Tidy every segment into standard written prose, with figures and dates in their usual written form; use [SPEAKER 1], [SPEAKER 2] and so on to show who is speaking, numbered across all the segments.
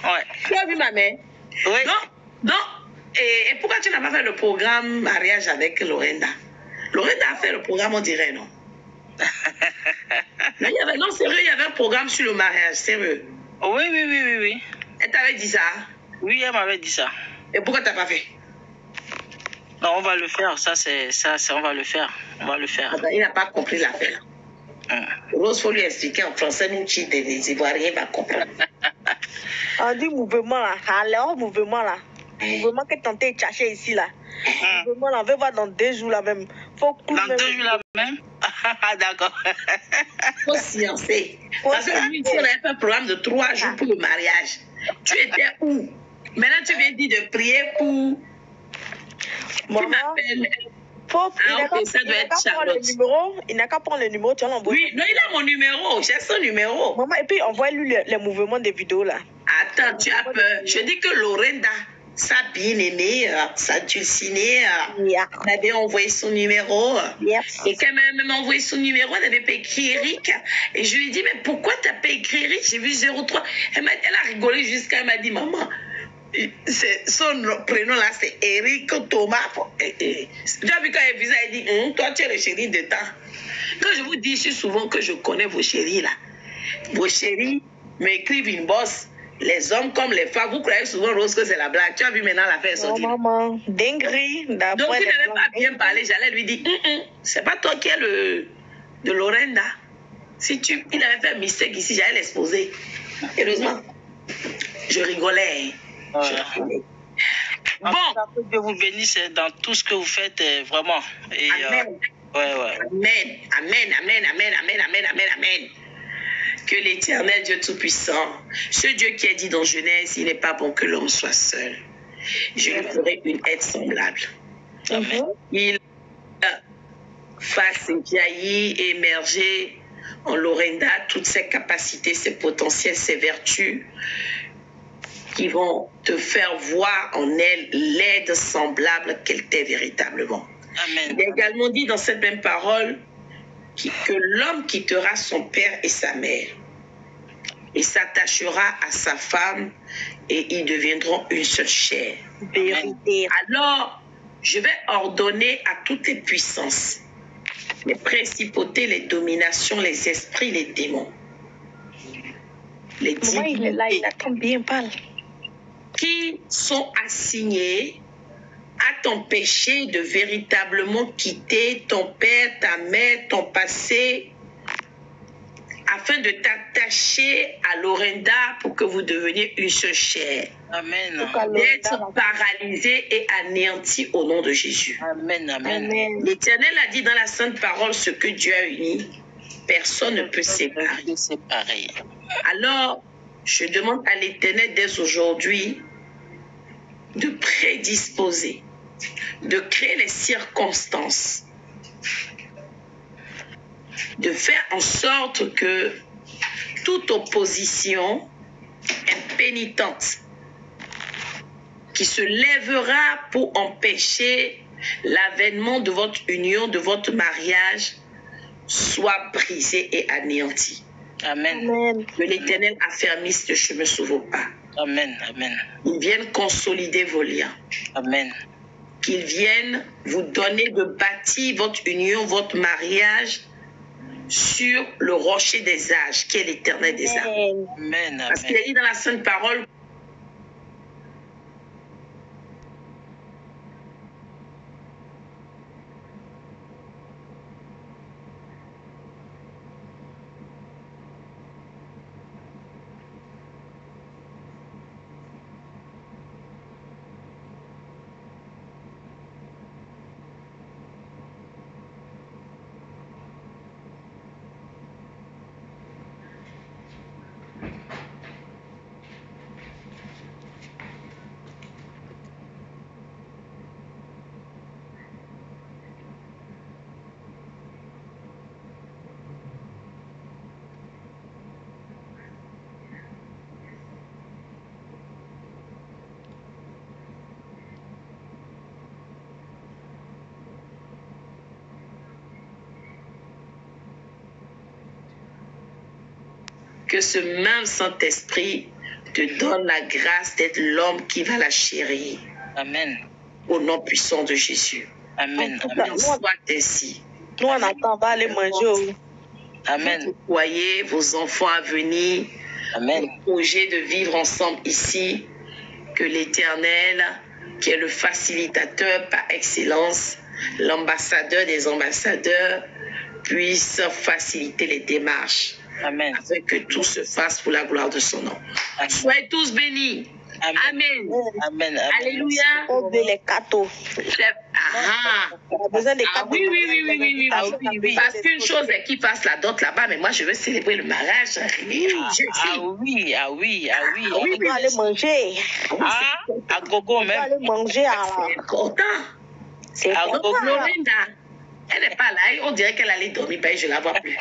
[SPEAKER 1] Ouais.
[SPEAKER 2] Tu as vu ma mère?
[SPEAKER 1] Oui.
[SPEAKER 2] Donc, et pourquoi tu n'as pas fait le programme mariage avec Lorenda? Lorenda a fait le programme, on dirait, non? Non, sérieux, il y avait un programme sur le mariage, sérieux.
[SPEAKER 1] Oui.
[SPEAKER 2] Elle t'avait dit ça?
[SPEAKER 1] Oui, elle m'avait dit ça.
[SPEAKER 2] Et pourquoi tu n'as pas fait?
[SPEAKER 1] Non, on va le faire, on va le faire. On va le faire.
[SPEAKER 2] Attends, il n'a pas compris l'affaire. Rose, il faut lui expliquer en français, nous, les Ivoiriens, va comprendre.
[SPEAKER 3] On dit mouvement là, alors mouvement là. Mouvement que tenter de chercher ici là. Mouvement là, on veut voir dans 2 jours là même.
[SPEAKER 1] Faut dans 2 jours là même? D'accord.
[SPEAKER 2] Faut sciencer. Parce que lui, on avait fait un programme de 3 jours pour le mariage. Tu étais où? Maintenant, tu viens dire de prier pour...
[SPEAKER 3] Maman,
[SPEAKER 2] tu m'appelles.
[SPEAKER 3] Il n'a qu'à prendre le numéro, tu vas l'envoyer.
[SPEAKER 2] Oui, non, il a mon numéro, j'ai son numéro.
[SPEAKER 3] Maman, et puis envoie-lui les mouvements des vidéos là.
[SPEAKER 2] Attends, tu as peur. Je dis que Lorenda, sa bien-aimée, sa dulcinée, m'avait envoyé son numéro. Et quand elle m'a envoyé son numéro, elle n'avait pas écrit Eric. Et je lui ai dit, mais pourquoi tu n'as pas écrit Eric? J'ai vu 03. Elle a rigolé jusqu'à elle m'a dit, maman, son prénom là, c'est Eric Thomas. Tu as vu quand elle visait, elle dit, toi, tu es le chéri de temps. Quand je vous dis souvent que je connais vos chéris là, vos chéris m'écrivent une bosse. Les hommes comme les femmes, vous croyez souvent, Rose, que c'est la blague. Tu as vu maintenant l'affaire sortir.
[SPEAKER 3] Non, maman, dinguerie.
[SPEAKER 2] Donc, il n'avait pas bien parlé. J'allais lui dire, c'est pas toi qui es le de Lorenda. Si il avait fait un mystère ici, j'allais l'exposer. Heureusement, je rigolais.
[SPEAKER 1] Bon. Que Dieu vous bénisse dans tout ce que vous faites, vraiment. Et,
[SPEAKER 2] Amen. Amen. Que l'Éternel Dieu Tout-Puissant, ce Dieu qui a dit dans Genèse, il n'est pas bon que l'homme soit seul. Je lui ferai une aide semblable.
[SPEAKER 1] Amen.
[SPEAKER 2] Il fasse jaillir, émerger en Lorenda toutes ses capacités, ses potentiels, ses vertus qui vont te faire voir en elle l'aide semblable qu'elle t'est véritablement.
[SPEAKER 1] Amen.
[SPEAKER 2] Il a également dit dans cette même parole que l'homme quittera son père et sa mère et s'attachera à sa femme et ils deviendront une seule chair.
[SPEAKER 3] Vérité.
[SPEAKER 2] Alors, je vais ordonner à toutes les puissances, les principautés, les dominations, les esprits, les démons, les divinités,
[SPEAKER 3] il attend bien parle.
[SPEAKER 2] Qui sont assignés à t'empêcher de véritablement quitter ton père, ta mère, ton passé, afin de t'attacher à Lorenda pour que vous deveniez une seule chair.
[SPEAKER 1] Amen.
[SPEAKER 2] D'être paralysé et anéanti au nom de Jésus.
[SPEAKER 1] Amen.
[SPEAKER 2] L'Éternel a dit dans la Sainte Parole, ce que Dieu a uni, personne ne peut séparer. Alors, je demande à l'Éternel dès aujourd'hui de prédisposer, de créer les circonstances, de faire en sorte que toute opposition impénitente qui se lèvera pour empêcher l'avènement de votre union, de votre mariage, soit brisée et anéantie.
[SPEAKER 1] Amen.
[SPEAKER 2] Que l'Éternel affermisse le chemin sous vos pas.
[SPEAKER 1] Amen.
[SPEAKER 2] Il vienne consolider vos liens.
[SPEAKER 1] Amen.
[SPEAKER 2] Qu'il vienne vous donner de bâtir votre union, votre mariage sur le rocher des âges, qui est l'Éternel des âges.
[SPEAKER 1] Amen.
[SPEAKER 2] Parce qu'il a dit dans la Sainte Parole, que ce même Saint-Esprit te donne la grâce d'être l'homme qui va la chérir.
[SPEAKER 1] Amen.
[SPEAKER 2] Au nom puissant de Jésus.
[SPEAKER 1] Amen.
[SPEAKER 2] Amen. Soit ainsi.
[SPEAKER 3] Nous, on attend, on va aller manger.
[SPEAKER 1] Amen.
[SPEAKER 2] Vous voyez vos enfants à venir.
[SPEAKER 1] Amen.
[SPEAKER 2] Le projet de vivre ensemble ici. Que l'Éternel, qui est le facilitateur par excellence, l'ambassadeur des ambassadeurs, puisse faciliter les démarches.
[SPEAKER 1] Amen.
[SPEAKER 2] Afin que tout se fasse pour la gloire de son nom.
[SPEAKER 1] Amen.
[SPEAKER 2] Soyez tous bénis.
[SPEAKER 1] Amen.
[SPEAKER 2] Amen.
[SPEAKER 1] Amen.
[SPEAKER 2] Alléluia.
[SPEAKER 3] On veut les cadeaux.
[SPEAKER 2] On
[SPEAKER 3] a besoin des cadeaux.
[SPEAKER 2] Oui. Parce qu'une chose est qu'ils fassent la dot là-bas, mais moi je veux célébrer le mariage.
[SPEAKER 1] Oui.
[SPEAKER 3] On va aller manger.
[SPEAKER 1] À gogo
[SPEAKER 3] On va
[SPEAKER 1] même.
[SPEAKER 3] aller manger à
[SPEAKER 2] C'est content.
[SPEAKER 3] C'est
[SPEAKER 2] Donc, Lorinda, elle n'est pas là. On dirait qu'elle allait dormir, ben, je ne la vois plus.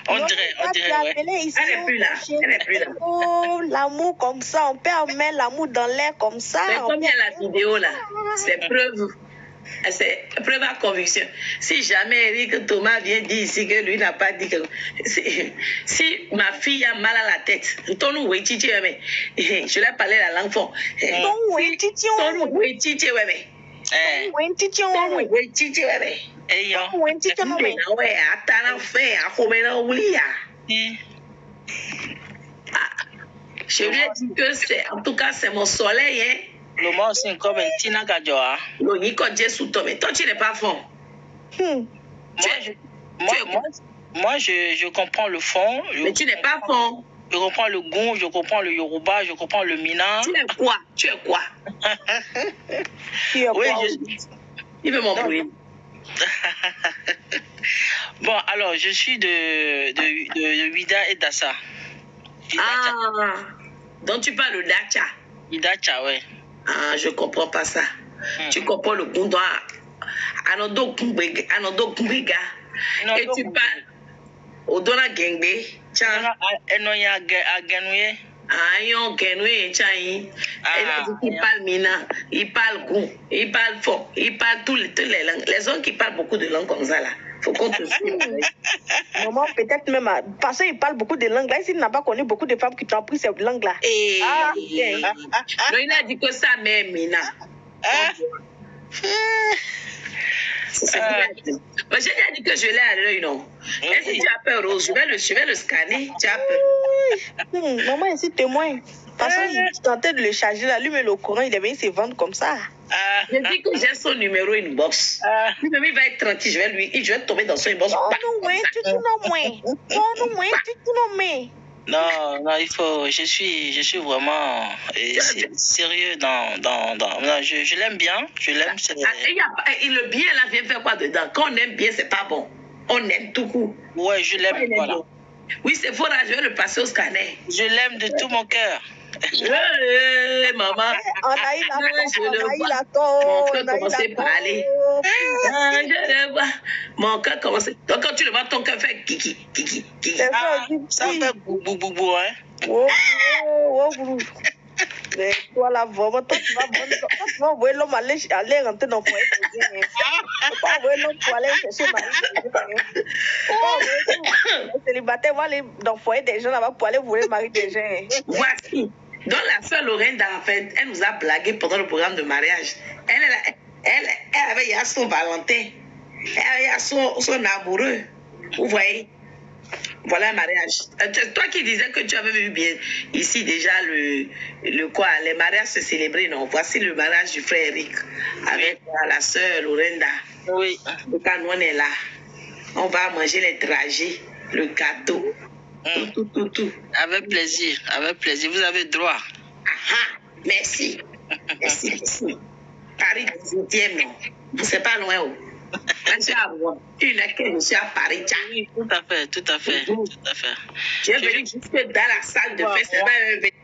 [SPEAKER 1] On dirait, ouais.
[SPEAKER 2] Elle n'est plus là. Elle n'est plus là.
[SPEAKER 3] Oh, l'amour comme ça, on peut mettre l'amour dans l'air comme ça.
[SPEAKER 2] Mais comme il y a la vidéo là, c'est preuve. C'est preuve à conviction. Si jamais Eric Thomas vient dire ici que lui n'a pas dit que. Si ma fille a mal à la tête, je l'ai parlé la langue fort. Je lui ai dit que c'est, en tout cas, c'est mon soleil, hein.
[SPEAKER 1] Le mot aussi comme un tina gajoa.
[SPEAKER 2] Le Nico Jesu Tomé. Toi, tu n'es pas fond.
[SPEAKER 1] Moi, je comprends le fond.
[SPEAKER 2] Mais tu n'es pas fond.
[SPEAKER 1] Je comprends le Goun, je comprends le Yoruba, je comprends le Mina.
[SPEAKER 2] Tu es quoi?
[SPEAKER 1] Oui,
[SPEAKER 2] Il veut m'embrouiller.
[SPEAKER 1] Bon, alors, je suis de Wida et Dassa.
[SPEAKER 2] Donc tu parles de Dacha.
[SPEAKER 1] Dacha, ouais.
[SPEAKER 2] Ah, je comprends pas ça. Tu comprends le Goun, Anodo Kumbiga. Et tu parles Odona Gengbe.
[SPEAKER 1] Enoya Agenouye.
[SPEAKER 2] Ayon Genouye, Tchaï. Il parle Mina, il parle Goun, il parle Fon, il parle toutes les langues. Les hommes qui parlent beaucoup de langues comme ça, là. Faut qu'on te suive.
[SPEAKER 3] Maman, peut-être même, parce qu'il parle beaucoup de langues là, il n'a pas connu beaucoup de femmes qui t'ont appris ces langues là.
[SPEAKER 2] Non, il a dit que ça, mais Mina. J'ai déjà dit que je l'ai à l'œil, non? Et si tu as peur, Rose, je vais le scanner. Tu as peur.
[SPEAKER 3] Maman est ici témoin. Parce qu'il tentait de le charger là, lui, mais le courant, il est venu se vendre comme ça.
[SPEAKER 2] Je dis que j'ai son numéro inbox. Lui-même, il va être tranquille, je vais tomber dans son inbox.
[SPEAKER 1] Non, il faut. Je suis vraiment sérieux non, je l'aime bien. Je l'aime.
[SPEAKER 2] Le bien là vient faire quoi dedans? Quand on aime bien, c'est pas bon. On aime tout court.
[SPEAKER 1] Ouais, je l'aime. Voilà.
[SPEAKER 2] Oui, c'est faux là, je vais le passer au scanner.
[SPEAKER 1] Je l'aime de tout mon cœur.
[SPEAKER 2] Maman.
[SPEAKER 3] On a eu la
[SPEAKER 2] Mon cœur commençait à parler. Je le vois. Mon cœur commençait. Donc quand tu le vois, ton cœur fait kiki.
[SPEAKER 1] Ça fait boubou, hein.
[SPEAKER 3] Mais toi là, vraiment, toi tu vas envoyer l'homme aller rentrer dans le foyer. Tu ne pas envoyer l'homme pour aller chercher Marie. Les célibataires vont aller dans le foyer des gens là-bas pour aller voler Marie des gens.
[SPEAKER 2] Voici. Donc la soeur Lorinda, en fait, elle nous a blagué pendant le programme de mariage. Elle avait hier son Valentin. Elle avait hier son amoureux. Vous voyez? Voilà un mariage. Toi qui disais que tu avais vu bien ici déjà les mariages se célébrer, non? Voici le mariage du frère Eric avec la soeur Lorinda.
[SPEAKER 1] Oui.
[SPEAKER 2] Quand on est là, on va manger les dragées, le gâteau. Tout.
[SPEAKER 1] Avec plaisir. Vous avez droit.
[SPEAKER 2] Merci. Paris 18e, non? C'est pas loin. Une laquelle je suis à Paris.
[SPEAKER 1] Oui, tout à fait.
[SPEAKER 2] Je vais venir jusque dans la salle de fête.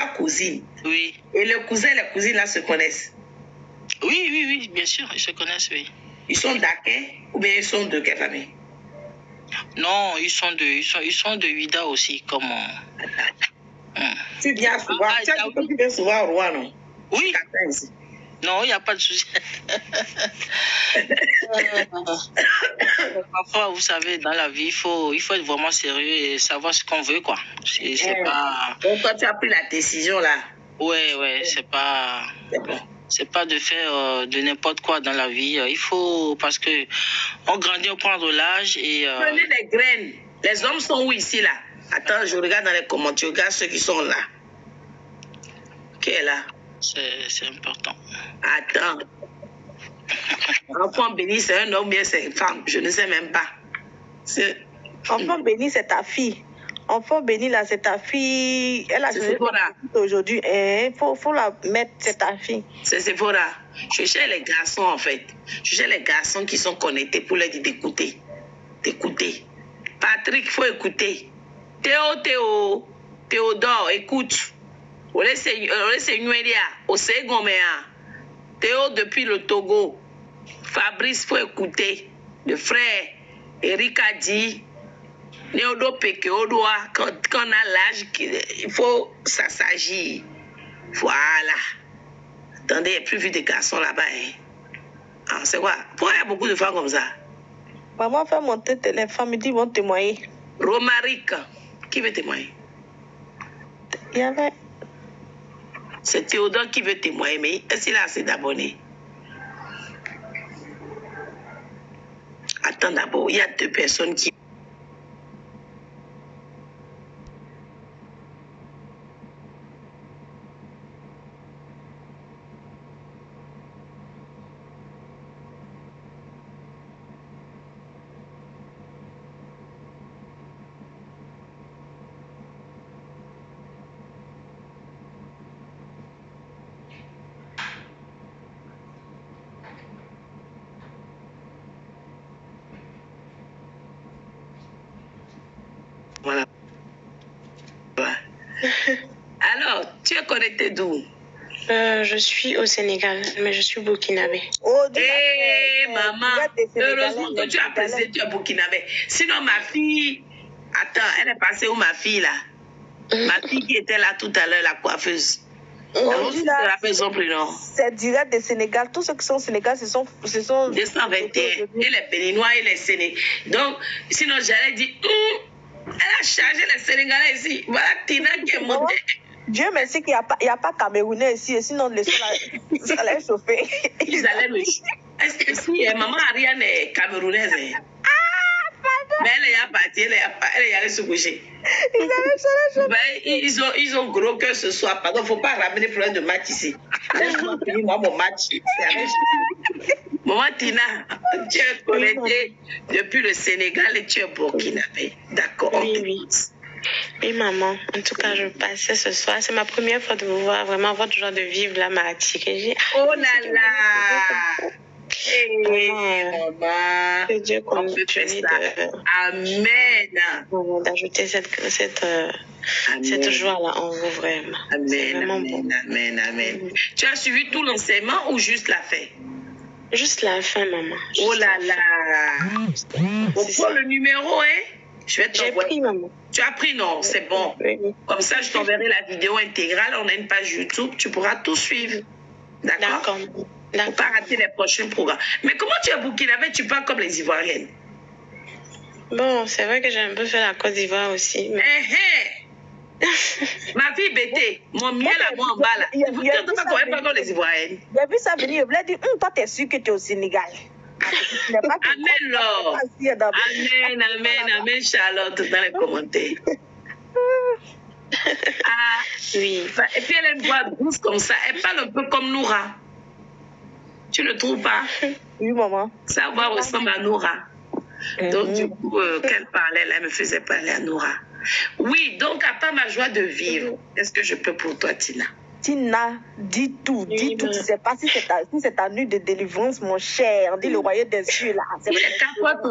[SPEAKER 2] à cousine.
[SPEAKER 1] Oui.
[SPEAKER 2] Et le cousin et la cousine là se connaissent.
[SPEAKER 1] Oui, bien sûr, ils se connaissent, oui.
[SPEAKER 2] Ils sont d'Aké ou bien ils sont de quelle famille?
[SPEAKER 1] Non, ils sont de Huida aussi, comme...
[SPEAKER 2] Tu viens souvent, tu as dit que tu viens souvent au Roi, non?
[SPEAKER 1] Oui. Non, il n'y a pas de souci. Parfois, vous savez, dans la vie, il faut être vraiment sérieux et savoir ce qu'on veut, quoi. C'est pas...
[SPEAKER 2] Donc, toi, tu as pris la décision, là.
[SPEAKER 1] Ouais, c'est pas... C'est pas de faire de n'importe quoi dans la vie. Il faut... Parce que on grandit, on prend de l'âge et...
[SPEAKER 2] Prenez des graines. Les hommes sont où ici, là? Attends, je regarde dans les commentaires. Je regarde ceux qui sont là. Qui est là?
[SPEAKER 1] C'est important.
[SPEAKER 2] Attends. Enfant béni, c'est un homme ou bien c'est une femme? Je ne sais même pas.
[SPEAKER 3] Enfant béni, c'est ta fille. Enfant béni, là, c'est ta fille. Elle a
[SPEAKER 2] Sephora.
[SPEAKER 3] Aujourd'hui. Il faut la mettre, c'est ta fille.
[SPEAKER 2] C'est Sephora. Je cherche les garçons, en fait. Je cherche les garçons qui sont connectés pour leur dire d'écouter. D'écouter. Patrick, il faut écouter. Théodore, écoute. Théo depuis le Togo. Fabrice, il faut écouter. Le frère, Eric a dit. Néodo Pekeodoa, quand on a l'âge, il faut ça s'agit. Voilà. Attendez, il n'y a plus vu de garçons là-bas. Hein. Ah, c'est quoi? Pourquoi il y a beaucoup de femmes comme ça?
[SPEAKER 3] Maman fait monter les femmes, ils vont témoigner.
[SPEAKER 2] Romaric, qui veut témoigner?
[SPEAKER 3] Il y avait...
[SPEAKER 2] C'est Théodore qui veut témoigner, mais est-ce qu'il a assez d'abonnés? Attends d'abord, il y a 2 personnes qui... Voilà. Alors, tu es connecté d'où?
[SPEAKER 4] Je suis au Sénégal, mais je suis burkinabé.
[SPEAKER 2] Maman, heureusement que tu as précisé que tu es burkinabé. Sinon, ma fille... Attends, elle est passée où, ma fille, là? Ma fille qui était là tout à l'heure, la coiffeuse.
[SPEAKER 3] C'est direct des Sénégal. Tous ceux qui sont au Sénégal, ce sont
[SPEAKER 2] 221. Et les Béninois et les Sénégalais. Donc, sinon, j'allais dire... elle a chargé les Sénégalais ici. Voilà Tina qui est montée.
[SPEAKER 3] Dieu merci qu'il n'y a pas Camerounais ici, sinon les sols allaient chauffer.
[SPEAKER 2] Ils allaient me chauffer. Est-ce que si maman Ariane est camerounaise? Mais elle est partie, elle est allée se coucher. Ils ont gros que ce soir. Pardon, il ne faut pas ramener problème de match ici. Laisse-moi finir moi mon match. Maman Tina, tu es connectée depuis le Sénégal et tu es burkinabé. D'accord.
[SPEAKER 4] Oui, maman. En tout cas, je passais ce soir. C'est ma première fois de vous voir. Vraiment, votre joie de vivre là m'a attirée.
[SPEAKER 2] Oh là là! Maman,
[SPEAKER 4] que Dieu continue d'ajouter cette joie-là en vous, vraiment.
[SPEAKER 2] Amen. Tu as suivi tout l'enseignement ou juste la fin?
[SPEAKER 4] Juste la fin, maman.
[SPEAKER 2] Oh là là! On prend le numéro, hein?
[SPEAKER 4] J'ai pris, maman.
[SPEAKER 2] Tu as pris, non? C'est bon.
[SPEAKER 4] Oui.
[SPEAKER 2] Comme ça, je t'enverrai la vidéo intégrale. On a une page YouTube. Tu pourras tout suivre. D'accord? Pour pas rater les prochains programmes. Mais comment tu es burkinabé? Tu parles comme les Ivoiriennes.
[SPEAKER 4] Bon, c'est vrai que j'ai un peu fait la Côte d'Ivoire aussi. Mais...
[SPEAKER 2] Ma fille Bété, mon miel à moi en bas là. Vous ne pas comme les Ivoiriennes.
[SPEAKER 3] J'ai vu ça venir. Je voulais dire, toi, t'es sûr que tu es au Sénégal.
[SPEAKER 2] Amen, Lord. Amen, Charlotte, dans les commentaires.
[SPEAKER 4] Oui.
[SPEAKER 2] Et puis elle a une voix douce comme ça. Elle parle un peu comme Noura. Tu ne trouves pas?
[SPEAKER 3] Oui, maman.
[SPEAKER 2] Sa voix ressemble à Noura. Donc, du coup, qu'elle parlait, là, elle me faisait parler à Noura. Oui, donc, à part ma joie de vivre, qu'est-ce que je peux pour toi, Tina?
[SPEAKER 3] Tina, dis tout. Tu ne sais pas si c'est ta nuit de délivrance, mon cher. Dis le royaume des cieux, là.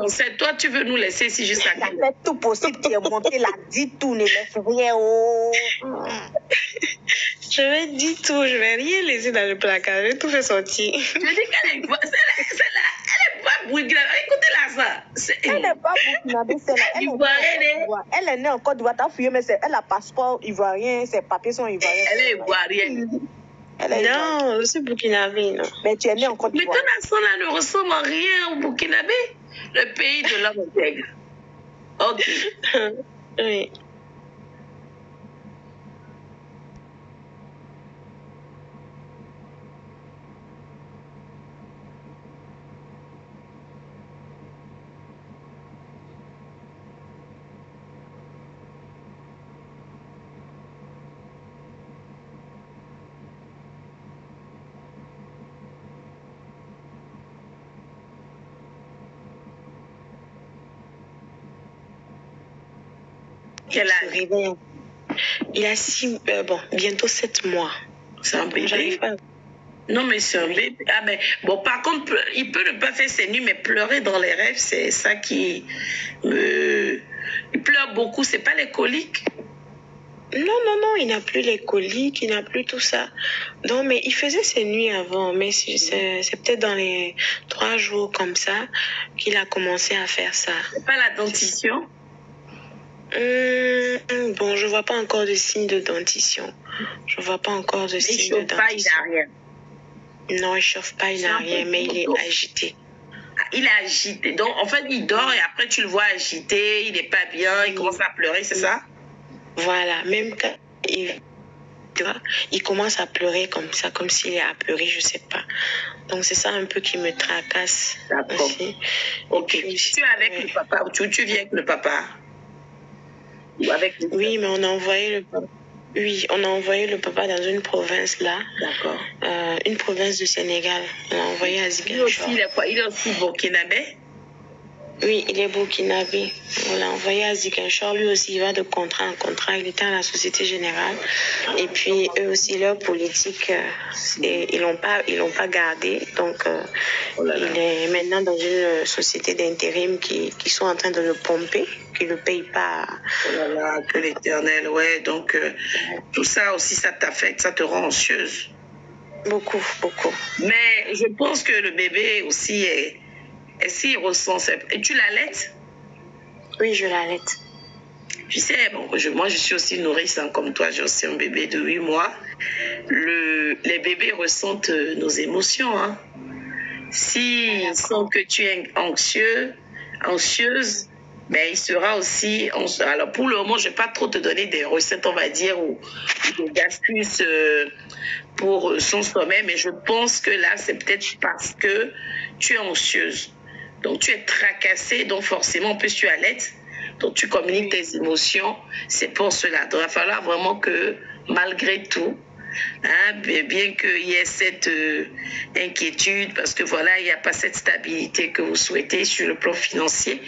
[SPEAKER 2] C'est toi, tu veux nous laisser ici jusqu'à
[SPEAKER 3] quelle heure? Fais tout possible, tu es monté là. Dis tout, ne laisse rien.
[SPEAKER 4] Je vais dire tout, je vais rien laisser dans le placard, je vais tout faire sortir.
[SPEAKER 2] Je dis qu'elle est... Elle est pas burkinabé. Écoutez-la ça.
[SPEAKER 3] Elle n'est pas burkinabé, celle-là. Elle est née en Côte d'Ivoire. T'as fouillé, mais elle a passeport ivoirien, ses papiers sont ivoiriens.
[SPEAKER 2] Elle est ivoirienne.
[SPEAKER 4] Non, je suis burkinabé, non.
[SPEAKER 3] Mais tu es née en Côte d'Ivoire.
[SPEAKER 2] Mais ton accent là ne ressemble à rien au burkinabé. Le pays de l'homme intègre. Ok.
[SPEAKER 4] Oui.
[SPEAKER 2] Quel âge?
[SPEAKER 4] Il a bientôt 7 mois.
[SPEAKER 2] C'est un bébé. Non, mais c'est un bébé. Ah, mais bon, par contre, il peut ne pas faire ses nuits, mais pleurer dans les rêves, c'est ça qui me. Il pleure beaucoup, c'est pas les coliques?
[SPEAKER 4] Non, il n'a plus les coliques, il n'a plus tout ça. Non, mais il faisait ses nuits avant, mais c'est peut-être dans les 3 jours comme ça qu'il a commencé à faire ça.
[SPEAKER 2] C'est pas la dentition?
[SPEAKER 4] Bon, je vois pas encore de signe de dentition. Je vois pas encore de signe de dentition.
[SPEAKER 2] Il n'a rien.
[SPEAKER 4] Non, il chauffe pas, il n'a rien, mais il est agité.
[SPEAKER 2] Il est agité. Donc, en fait, il dort et après, tu le vois agité, il n'est pas bien, il commence à pleurer, c'est ça?
[SPEAKER 4] Voilà, même quand il commence à pleurer comme ça, comme s'il est apeuré, je sais pas. Donc, c'est ça un peu qui me tracasse.
[SPEAKER 2] D'accord.
[SPEAKER 4] Aussi.
[SPEAKER 2] Ok. Puis, tu es avec le papa ou tu viens avec le papa? Ou avec le...
[SPEAKER 4] Oui, mais on a envoyé le papa. Oui, on a envoyé le papa dans une province là.
[SPEAKER 2] D'accord.
[SPEAKER 4] Une province du Sénégal. On l'a envoyé à Ziguinchor.
[SPEAKER 2] Il est aussi burkinabé?
[SPEAKER 4] Oui, il est burkinabé. On l'a envoyé à Ziguinchor. Lui aussi, il va de contrat en contrat. Il était à la Société Générale. Et puis, eux aussi, leur politique, ils l'ont pas gardé. Donc, il est maintenant dans une société d'intérim qui sont en train de le pomper, qui ne le paye pas.
[SPEAKER 2] Oh là là, que l'éternel, ouais. Donc, tout ça aussi, ça t'affecte, ça te rend anxieuse.
[SPEAKER 4] Beaucoup.
[SPEAKER 2] Mais je pense que le bébé aussi est... Est-ce qu'il ressent... Et tu l'allaites?
[SPEAKER 4] Oui, je l'allaite.
[SPEAKER 2] Tu sais, bon, moi je suis aussi nourrice, hein, comme toi, j'ai aussi un bébé de 8 mois. Les bébés ressentent nos émotions. Hein. S'ils sentent que tu es anxieuse, ben, il sera aussi... Alors pour le moment, je ne vais pas trop te donner des recettes, on va dire, ou des astuces pour son sommeil, mais je pense que là, c'est peut-être parce que tu es anxieuse. Donc, tu es tracassée, donc forcément, plus tu allaites, donc tu communiques tes émotions, c'est pour cela. Donc, il va falloir vraiment que, malgré tout, hein, bien qu'il y ait cette inquiétude, parce que voilà, il n'y a pas cette stabilité que vous souhaitez sur le plan financier.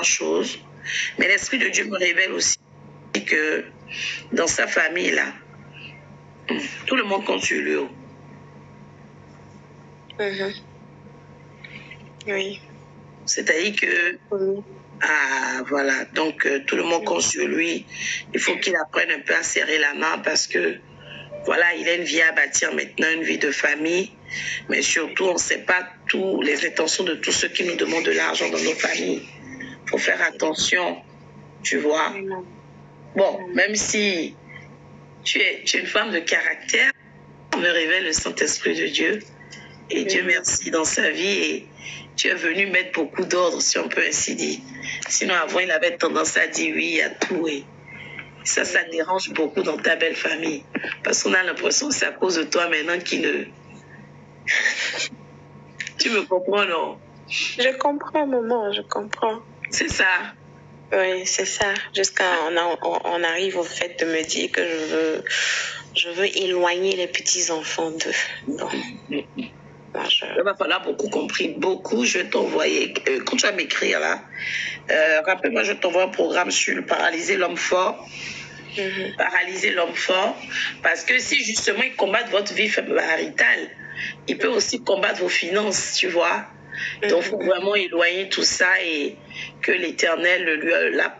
[SPEAKER 2] Chose, mais l'Esprit de Dieu me révèle aussi que dans sa famille là, tout le monde compte sur lui.
[SPEAKER 4] Oui.
[SPEAKER 2] C'est-à-dire que voilà, donc tout le monde compte sur lui. Il faut qu'il apprenne un peu à serrer la main parce que voilà, il a une vie à bâtir maintenant, une vie de famille, mais surtout on ne sait pas toutes les intentions de tous ceux qui nous demandent de l'argent dans nos familles. Faut faire attention, tu vois. Bon, même si tu es une femme de caractère, on me révèle le Saint-Esprit de Dieu. Et Dieu merci dans sa vie. Et tu es venu mettre beaucoup d'ordre, si on peut ainsi dire. Sinon, avant, il avait tendance à dire oui à tout. Et ça dérange beaucoup dans ta belle famille. Parce qu'on a l'impression que c'est à cause de toi maintenant qu'il ne... Tu me comprends, non?
[SPEAKER 4] Je comprends, maman, je comprends.
[SPEAKER 2] C'est ça.
[SPEAKER 4] Oui, c'est ça. Jusqu'à on arrive au fait de me dire que je veux éloigner les petits-enfants d'eux. Donc, moi,
[SPEAKER 2] il va falloir beaucoup. Je vais t'envoyer, quand tu vas m'écrire là, rappelle-moi, je t'envoie un programme sur le paralyser l'homme fort. Paralyser l'homme fort, parce que si justement il combat votre vie maritale, il peut aussi combattre vos finances, tu vois. Donc il faut vraiment éloigner tout ça et que l'Éternel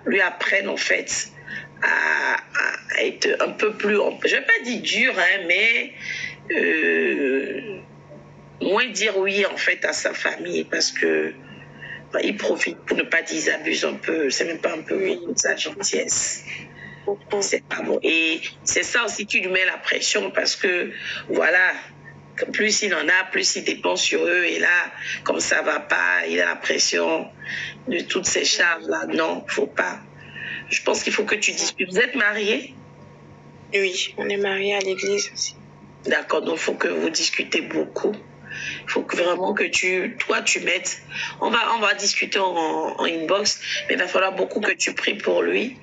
[SPEAKER 2] lui apprenne en fait à être un peu plus, je vais pas dire dur, hein, mais moins dire oui en fait à sa famille, parce que il profite, pour ne pas dire il abuse un peu, c'est même pas un peu beaucoup de sa gentillesse. C'est pas bon. Et c'est ça aussi qui lui met la pression, parce que voilà, plus il en a, plus il dépend sur eux, et là, comme ça va pas, il a la pression de toutes ces charges-là. Non, faut pas. Je pense qu'il faut que tu disputes. Vous êtes mariés?
[SPEAKER 4] Oui, on est mariés à l'église aussi.
[SPEAKER 2] D'accord, donc il faut que vous discutez beaucoup. Il faut que vraiment que tu mettes. On va discuter en inbox, mais il va falloir beaucoup que tu pries pour lui.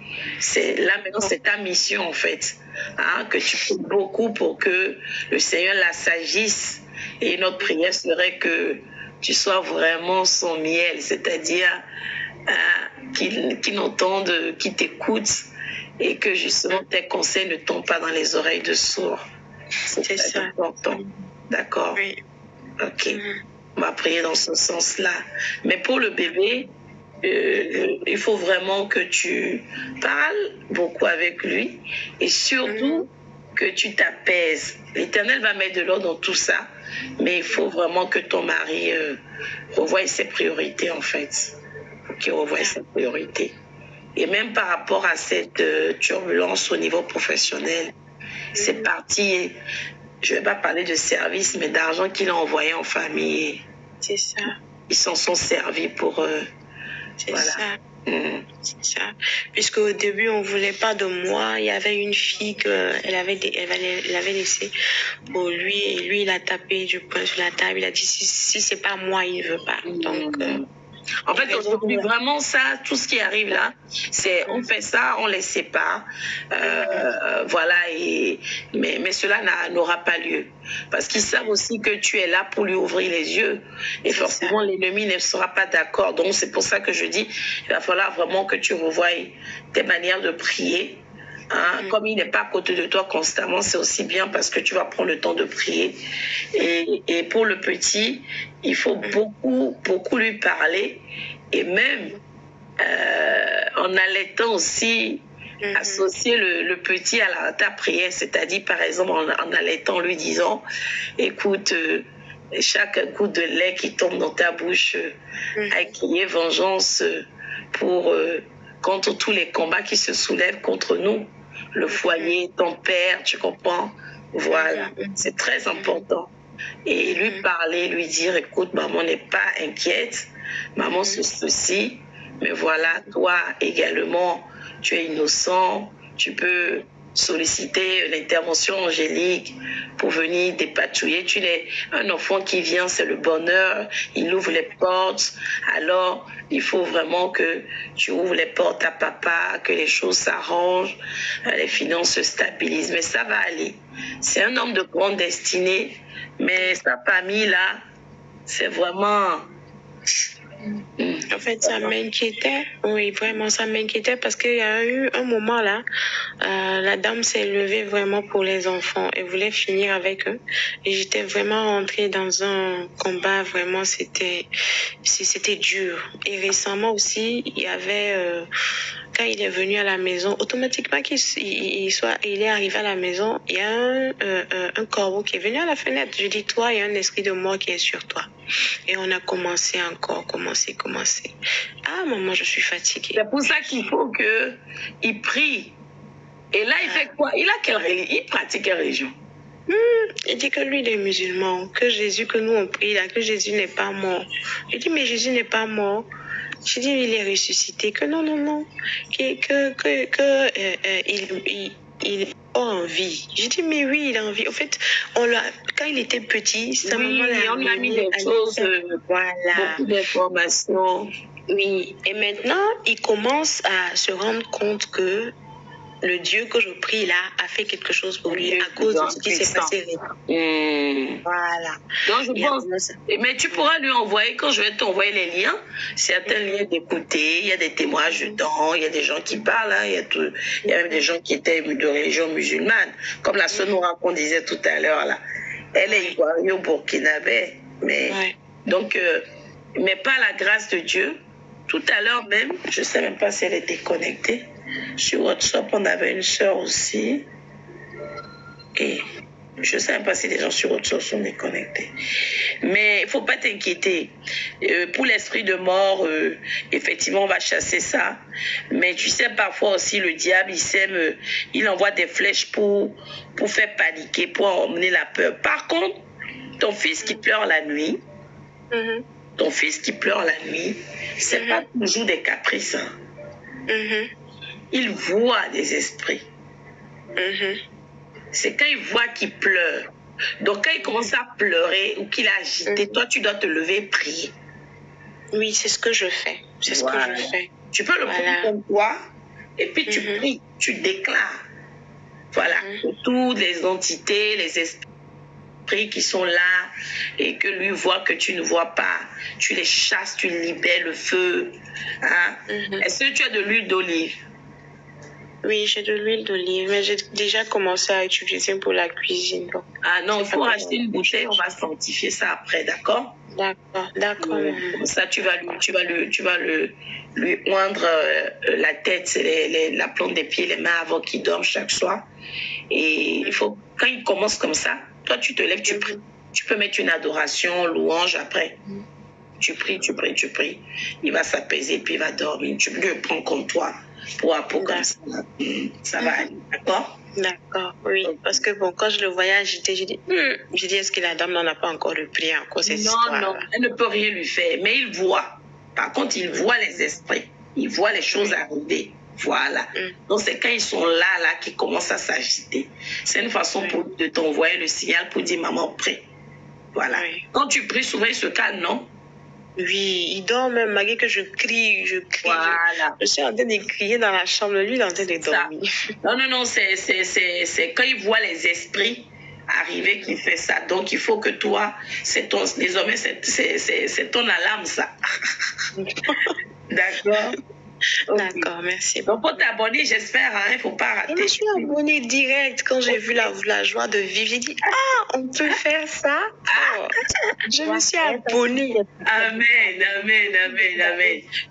[SPEAKER 2] Maintenant, c'est ta mission en fait. Hein, que tu pries beaucoup pour que le Seigneur l'assagisse. Et notre prière serait que tu sois vraiment son miel, c'est-à-dire qu'il entende, qu'il t'écoute, et que justement tes conseils ne tombent pas dans les oreilles de sourds. C'est ça important. D'accord?
[SPEAKER 4] Oui.
[SPEAKER 2] Ok, on va prier dans ce sens-là. Mais pour le bébé, il faut vraiment que tu parles beaucoup avec lui, et surtout que tu t'apaises. L'Éternel va mettre de l'ordre dans tout ça, mais il faut vraiment que ton mari revoie ses priorités en fait. Qu'il revoie ses priorités. Et même par rapport à cette turbulence au niveau professionnel, c'est parti. Je ne vais pas parler de service, mais d'argent qu'il a envoyé en famille.
[SPEAKER 4] C'est ça.
[SPEAKER 2] Ils s'en sont servis pour eux.
[SPEAKER 4] C'est ça. C'est ça. Puisque au début, on ne voulait pas de moi. Il y avait une fille qu'elle avait laissée pour lui. Et lui, il a tapé du poing sur la table. Il a dit, si ce n'est pas moi, il ne veut pas. Donc...
[SPEAKER 2] En fait, aujourd'hui, vraiment, ça, tout ce qui arrive là, c'est on fait ça, on les sépare. Voilà, mais cela n'aura pas lieu. Parce qu'ils savent aussi que tu es là pour lui ouvrir les yeux. Et forcément, l'ennemi ne sera pas d'accord. Donc, c'est pour ça que je dis, il va falloir vraiment que tu revoies tes manières de prier. Hein, comme il n'est pas à côté de toi constamment, c'est aussi bien parce que tu vas prendre le temps de prier. Et pour le petit, il faut beaucoup lui parler. Et même en allaitant aussi, associer le petit à ta prière. C'est-à-dire, par exemple, en allaitant, lui disant, écoute, chaque goutte de lait qui tombe dans ta bouche a crié vengeance contre tous les combats qui se soulèvent contre nous. Le foyer, ton père, tu comprends? Voilà, c'est très important. Et lui parler, lui dire, écoute, maman n'est pas inquiète, maman se soucie, mais voilà, toi également, tu es innocent, tu peux solliciter l'intervention angélique pour venir dépatouiller. Tu es un enfant qui vient, c'est le bonheur, il ouvre les portes. Alors, il faut vraiment que tu ouvres les portes à papa, que les choses s'arrangent, les finances se stabilisent. Mais ça va aller. C'est un homme de grande destinée, mais sa famille là, c'est vraiment...
[SPEAKER 4] En fait, ça m'inquiétait. Oui, vraiment, ça m'inquiétait parce qu'il y a eu un moment là, la dame s'est levée vraiment pour les enfants et voulait finir avec eux. Et j'étais vraiment rentrée dans un combat, vraiment, c'était dur. Et récemment aussi, il y avait, quand il est venu à la maison, automatiquement qu'il est arrivé à la maison, il y a un corbeau qui est venu à la fenêtre. Je dis, toi, il y a un esprit de mort qui est sur toi. Et on a commencé. Ah, maman, je suis fatiguée.
[SPEAKER 2] C'est pour ça qu'il faut qu'il prie. Et là, il fait quoi? Il a quelle religion? Il pratique quelle religion?
[SPEAKER 4] Il dit que lui, il est musulman. Que Jésus, que nous, on prie là, que Jésus n'est pas mort. Je dis, mais Jésus n'est pas mort. Je dis, il est ressuscité. Que non. Il est en vie. J'ai dit, mais oui, il est en vie. En fait, quand il était petit, sa maman
[SPEAKER 2] on a mis des choses, beaucoup d'informations.
[SPEAKER 4] Oui, et maintenant, il commence à se rendre compte que le Dieu que je prie là a fait quelque chose pour lui à cause de ce qui s'est passé. Voilà.
[SPEAKER 2] Donc je pense, mais tu pourras lui envoyer, quand je vais t'envoyer les liens, certains liens d'écouter, il y a des témoignages dedans, il y a des gens qui parlent, hein, il y a même des gens qui étaient de religion musulmane, comme la sœur Noura qu'on disait tout à l'heure là. Elle est ivoirienne au Burkinabé, mais donc, mais par la grâce de Dieu, tout à l'heure même, je ne sais même pas si elle était connectée. Sur WhatsApp, on avait une sœur aussi. Et je ne sais même pas si les gens sur WhatsApp sont déconnectés. Mais il ne faut pas t'inquiéter. Pour l'esprit de mort, effectivement, on va chasser ça. Mais tu sais, parfois aussi, le diable, il envoie des flèches pour faire paniquer, pour emmener la peur. Par contre, ton fils qui pleure la nuit, ton fils qui pleure la nuit, c'est pas toujours des caprices. Hein. Il voit des esprits. C'est quand il voit qu'il pleure. Donc quand il commence à pleurer ou qu'il est agité, toi tu dois te lever et prier.
[SPEAKER 4] Oui, c'est ce que je fais. C'est ce que je fais.
[SPEAKER 2] Tu peux le prendre comme toi et puis tu pries, tu déclares. Voilà, toutes les entités, les esprits qui sont là et que lui voit que tu ne vois pas, tu les chasses, tu libères le feu. Hein? Est-ce que tu as de l'huile d'olive?
[SPEAKER 4] Oui, j'ai de l'huile d'olive, mais j'ai déjà commencé à utiliser pour la cuisine. Donc.
[SPEAKER 2] Ah non, il faut acheter une bouteille, on va sanctifier ça après, d'accord?
[SPEAKER 4] D'accord.
[SPEAKER 2] Comme ça, tu vas lui oindre la tête, la plante des pieds, les mains avant qu'il dorme chaque soir. Et il faut, quand il commence comme ça, toi tu te lèves, tu pries. Tu peux mettre une adoration, louange après. Tu pries. Il va s'apaiser puis il va dormir. Tu le prends comme toi. Pour comme ça va aller, d'accord?
[SPEAKER 4] D'accord, oui. Parce que bon, quand je le voyais agité, j'ai dit, est-ce que la dame n'en a pas encore repris encore cette histoire?
[SPEAKER 2] Non, elle ne peut rien lui faire, mais il voit. Par contre, il voit les esprits, il voit les choses arriver. Voilà. Donc, c'est quand ils sont là qu'ils commencent à s'agiter. C'est une façon de t'envoyer le signal pour dire, maman, prie. Voilà. Quand tu pries, souvent, il se calme, non?
[SPEAKER 4] Oui, il dort même, malgré que je crie.
[SPEAKER 2] Voilà.
[SPEAKER 4] Je suis en train de crier dans la chambre, lui, il est en train de dormir.
[SPEAKER 2] Non, c'est quand il voit les esprits arriver qu'il fait ça. Donc, il faut que toi, désormais, c'est ton alarme, ça. D'accord?
[SPEAKER 4] D'accord, merci.
[SPEAKER 2] Donc, pour t'abonner, j'espère, il ne faut pas rater.
[SPEAKER 4] Je me suis abonnée direct quand j'ai vu la joie de vivre. J'ai dit, on peut faire ça. Je me suis abonnée.
[SPEAKER 2] Amen.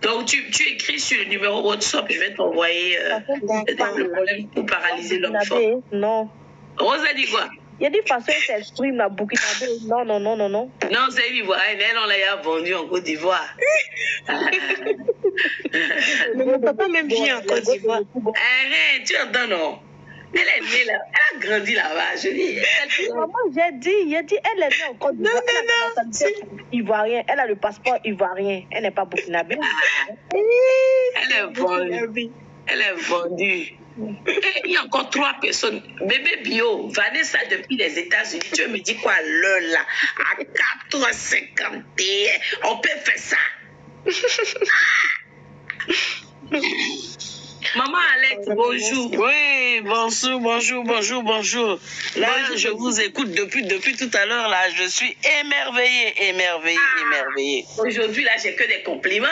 [SPEAKER 2] Donc, tu écris sur le numéro WhatsApp, je vais t'envoyer le problème pour paralyser l'homme fort.
[SPEAKER 3] Non.
[SPEAKER 2] Rose a dit quoi?
[SPEAKER 3] Il y a des façons de s'exprimer à Burkinabé. Non.
[SPEAKER 2] Non, c'est ivoirienne. Elle, on l'a vendu en Côte d'Ivoire.
[SPEAKER 3] Mais mon papa même vient en Côte d'Ivoire.
[SPEAKER 2] Tu entends, non? Elle est née là. Elle a grandi là-bas. Je dis.
[SPEAKER 3] Maman, j'ai dit, elle est née en Côte d'Ivoire. Non. Ivoirien. Elle a le passeport ivoirien. Elle n'est pas burkinabé.
[SPEAKER 2] Elle est vendue. Et il y a encore 3 personnes. Bébé Bio, Vanessa depuis les États-Unis. Tu me dis quoi, là, à 4h51, on peut faire ça. Maman Alex, bonjour.
[SPEAKER 5] Oui, bonjour. Là, je vous écoute depuis tout à l'heure. Là, je suis émerveillée.
[SPEAKER 2] Aujourd'hui, là, j'ai que des compliments.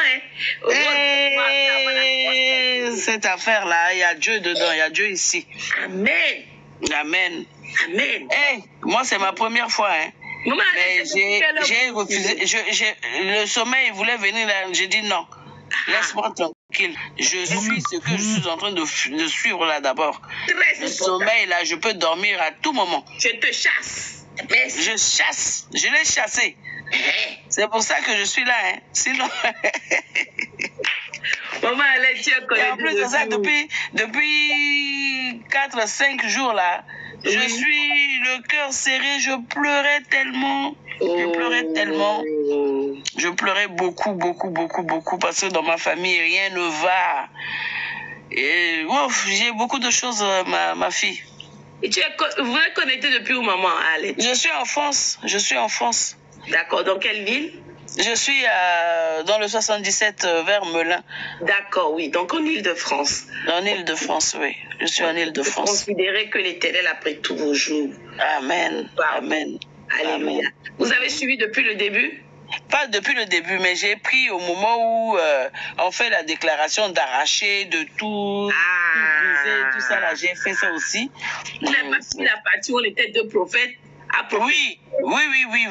[SPEAKER 5] Cette affaire-là, il y a Dieu dedans, il y a Dieu ici. Amen. Moi, c'est ma première fois.
[SPEAKER 2] Maman,
[SPEAKER 5] mais j'ai refusé. Le sommeil voulait venir là. J'ai dit non. Laisse-moi tranquille. Je suis ce que je suis en train de suivre là d'abord. Le sommeil là, je peux dormir à tout moment.
[SPEAKER 2] Je te chasse.
[SPEAKER 5] Je l'ai chassé. C'est pour ça que je suis là. Sinon.
[SPEAKER 2] Maman, elle est
[SPEAKER 5] en plus de ça, depuis 4-5 jours là, je suis le cœur serré, je pleurais tellement. Je pleurais beaucoup parce que dans ma famille, rien ne va. Et j'ai beaucoup de choses, ma fille.
[SPEAKER 2] Et vous êtes connecté depuis où, maman, Alex?
[SPEAKER 5] Je suis en France.
[SPEAKER 2] D'accord, dans quelle ville?
[SPEAKER 5] Je suis dans le 77 vers Melun.
[SPEAKER 2] D'accord, oui. Donc en Île-de-France.
[SPEAKER 5] En Île-de-France, oui. Je suis en Île-de-France.
[SPEAKER 2] Considérez que l'Éternel a pris tous vos jours.
[SPEAKER 5] Amen. Amen.
[SPEAKER 2] Alléluia. Amen. Vous avez suivi depuis le début?
[SPEAKER 5] Pas depuis le début, mais j'ai pris au moment où on fait la déclaration d'arracher, de tout briser, tout ça là. J'ai fait ça aussi.
[SPEAKER 2] Vous n'avez pas suivi la partie où on était deux prophètes?
[SPEAKER 5] Oui,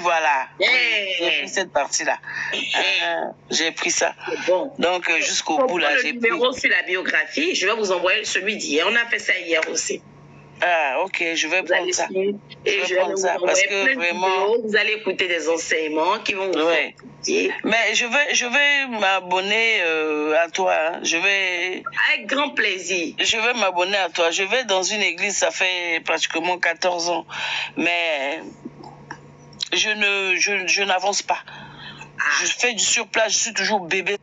[SPEAKER 5] voilà. J'ai pris cette partie-là. J'ai pris ça.
[SPEAKER 2] Bon.
[SPEAKER 5] Donc, jusqu'au bout, là, j'ai pris.
[SPEAKER 2] Le numéro sur la biographie, je vais vous envoyer celui d'hier. On a fait ça hier aussi.
[SPEAKER 5] Ah, ok, je vais prendre ça.
[SPEAKER 2] Et je vais prendre ça parce que vraiment. Vous allez écouter des enseignements qui vont vous faire.
[SPEAKER 5] Mais je vais m'abonner à toi. Hein.
[SPEAKER 2] Avec grand plaisir.
[SPEAKER 5] Je vais m'abonner à toi. Je vais dans une église, ça fait pratiquement 14 ans. Mais je n'avance pas. Je fais du surplace, je suis toujours bébé.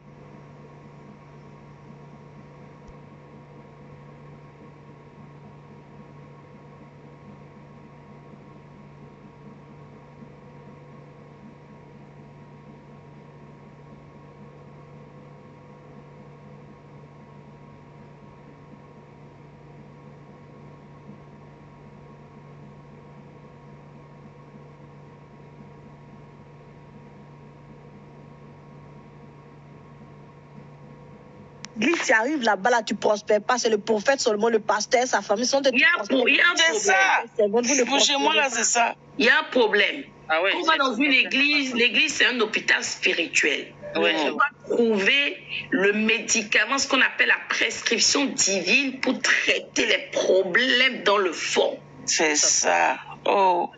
[SPEAKER 3] Tu arrives là-bas, là, tu prospères pas. C'est le prophète seulement, le pasteur, sa famille sont des.
[SPEAKER 2] Il y a un problème.
[SPEAKER 5] C'est ça. Chez moi, là, c'est ça.
[SPEAKER 2] Il y a un problème.
[SPEAKER 5] Ah ouais,
[SPEAKER 2] on va dans une église. L'église, c'est un hôpital spirituel.
[SPEAKER 5] Ouais.
[SPEAKER 2] On va trouver le médicament, ce qu'on appelle la prescription divine pour traiter les problèmes dans le fond.
[SPEAKER 5] C'est ça. Oh.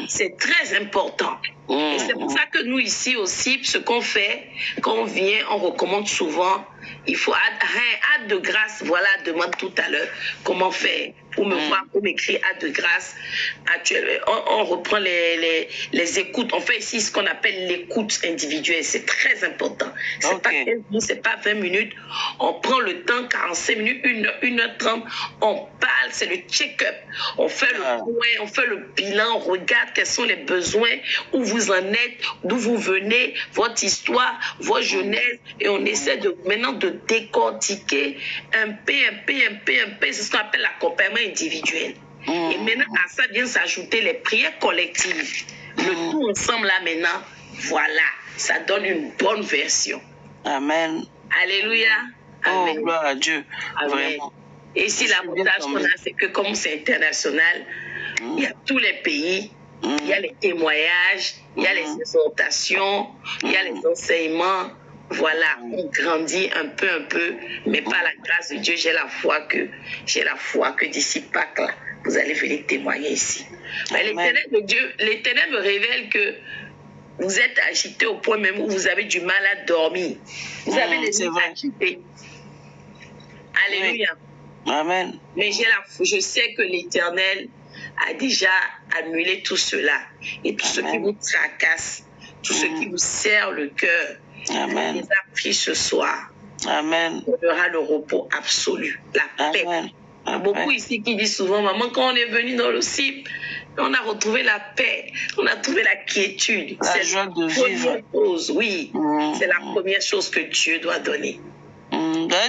[SPEAKER 2] C'est très important. Et c'est pour ça que nous ici aussi, ce qu'on fait, quand on vient, on recommande souvent, il faut hâte de grâce, voilà, demande tout à l'heure comment faire pour me voir, pour m'écrire hâte de grâce. Actuellement, on reprend les écoutes, on fait ici ce qu'on appelle l'écoute individuelle, c'est très important. C'est pas 15 minutes, c'est pas 20 minutes, on prend le temps, 45 minutes, 1h30, on parle, c'est le check-up. On fait le point, on fait le bilan, on regarde quels sont les besoins, où vous en êtes, d'où vous venez, votre histoire, votre jeunesse, et on essaie maintenant de décortiquer un peu, c'est ce qu'on appelle l'accompagnement individuel. Et maintenant, à ça vient s'ajouter les prières collectives. Le tout ensemble là maintenant, voilà, ça donne une bonne version.
[SPEAKER 5] Amen.
[SPEAKER 2] Alléluia.
[SPEAKER 5] Amen. Oh, gloire à Dieu.
[SPEAKER 2] Amen. Vraiment. Et si l'avantage qu'on a, c'est que comme c'est international, il y a tous les pays, il y a les témoignages, il y a les exhortations, il y a les enseignements. Voilà, on grandit un peu, mais par la grâce de Dieu, j'ai la foi que d'ici Pâques, là, vous allez venir témoigner ici. Mais l'Éternel me révèle que vous êtes agité au point même où vous avez du mal à dormir. Vous avez les yeux agités. Alléluia.
[SPEAKER 5] Amen.
[SPEAKER 2] Mais je sais que l'Éternel a déjà annulé tout cela. Et tout ce qui vous tracasse, tout ce qui vous serre le cœur,
[SPEAKER 5] Amen.
[SPEAKER 2] Il a pris ce soir.
[SPEAKER 5] Amen.
[SPEAKER 2] On aura le repos absolu, la paix.
[SPEAKER 5] Amen.
[SPEAKER 2] Il y a beaucoup ici qui disent souvent, maman, quand on est venu dans le CIP, on a retrouvé la paix, on a trouvé la quiétude.
[SPEAKER 5] La joie de vivre.
[SPEAKER 2] Oui, c'est la première chose que Dieu doit donner.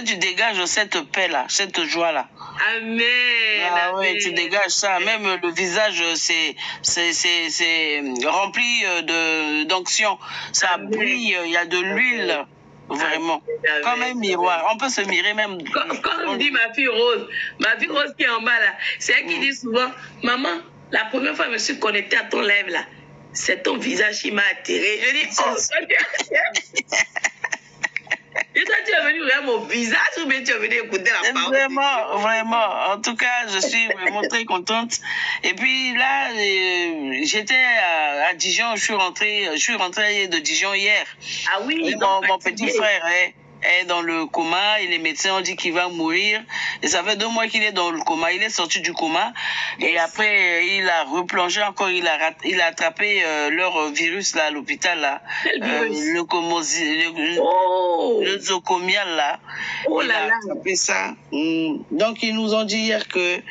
[SPEAKER 5] Tu dégages cette paix-là, cette joie-là.
[SPEAKER 2] Amen.
[SPEAKER 5] Ah oui, tu dégages ça. Même le visage, c'est rempli d'onction. Ça brille, il y a de l'huile. Vraiment. Amen. Comme un miroir. On peut se mirer même.
[SPEAKER 2] Comme dit ma fille Rose qui est en bas là, c'est elle qui dit souvent, maman, la première fois que je me suis connectée à ton live là, c'est ton visage qui m'a attiré. Je dis, oh, et toi, tu es venu regarder mon visage ou bien tu es venu écouter la parole?
[SPEAKER 5] Vraiment. En tout cas, je suis vraiment très contente. Et puis là, j'étais à Dijon. Je suis rentrée de Dijon hier.
[SPEAKER 2] Ah oui,
[SPEAKER 5] mon petit frère, est dans le coma et les médecins ont dit qu'il va mourir. Et ça fait 2 mois qu'il est dans le coma. Il est sorti du coma et après il a replongé encore. Il a attrapé leur virus là à l'hôpital là. Le zocomial là.
[SPEAKER 2] Oh
[SPEAKER 5] il a attrapé ça. Donc ils nous ont dit hier que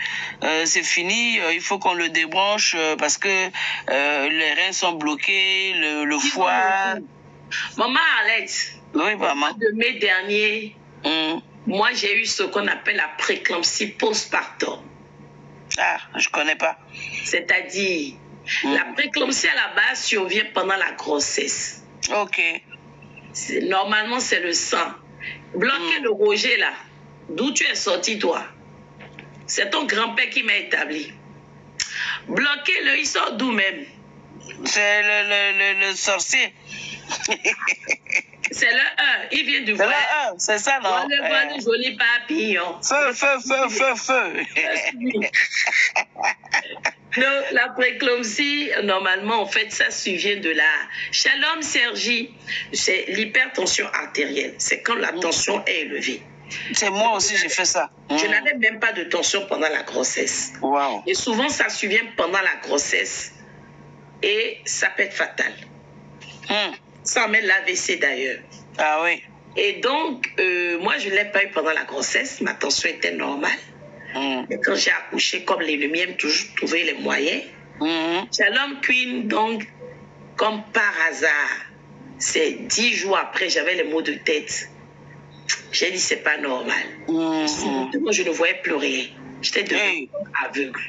[SPEAKER 5] c'est fini. Il faut qu'on le débranche parce que les reins sont bloqués, le foie.
[SPEAKER 2] Maman Alex.
[SPEAKER 5] Oui, maman.
[SPEAKER 2] De mai dernier, moi j'ai eu ce qu'on appelle la préclampsie postpartum.
[SPEAKER 5] Ah, je connais pas.
[SPEAKER 2] C'est-à-dire, la préclampsie à la base survient pendant la grossesse.
[SPEAKER 5] Ok.
[SPEAKER 2] Normalement, c'est le sang. Bloquer le Roger là, d'où tu es sorti toi, c'est ton grand-père qui m'a établi. Bloquer-le, il sort d'où même?
[SPEAKER 5] C'est le sorcier.
[SPEAKER 2] C'est le 1, il vient du voile.
[SPEAKER 5] C'est ça, non?
[SPEAKER 2] On le voit le joli papillon.
[SPEAKER 5] Feu.
[SPEAKER 2] Non, la préclampsie, normalement, en fait, ça survient de la... Chez l'homme, Sergi, c'est l'hypertension artérielle. C'est quand la tension est élevée.
[SPEAKER 5] C'est moi aussi, j'ai fait ça.
[SPEAKER 2] Je n'avais même pas de tension pendant la grossesse.
[SPEAKER 5] Wow.
[SPEAKER 2] Et souvent, ça survient pendant la grossesse. Et ça peut être fatal. Ça amène l'AVC d'ailleurs.
[SPEAKER 5] Ah oui.
[SPEAKER 2] Et donc, moi, je ne l'ai pas eu pendant la grossesse. Ma tension était normale. Et quand j'ai accouché, comme les lumières, toujours trouvé les moyens. Shalom Queen, donc, comme par hasard, c'est 10 jours après, j'avais les maux de tête. J'ai dit, c'est pas normal. Moi, je ne voyais plus rien. J'étais devenu aveugle.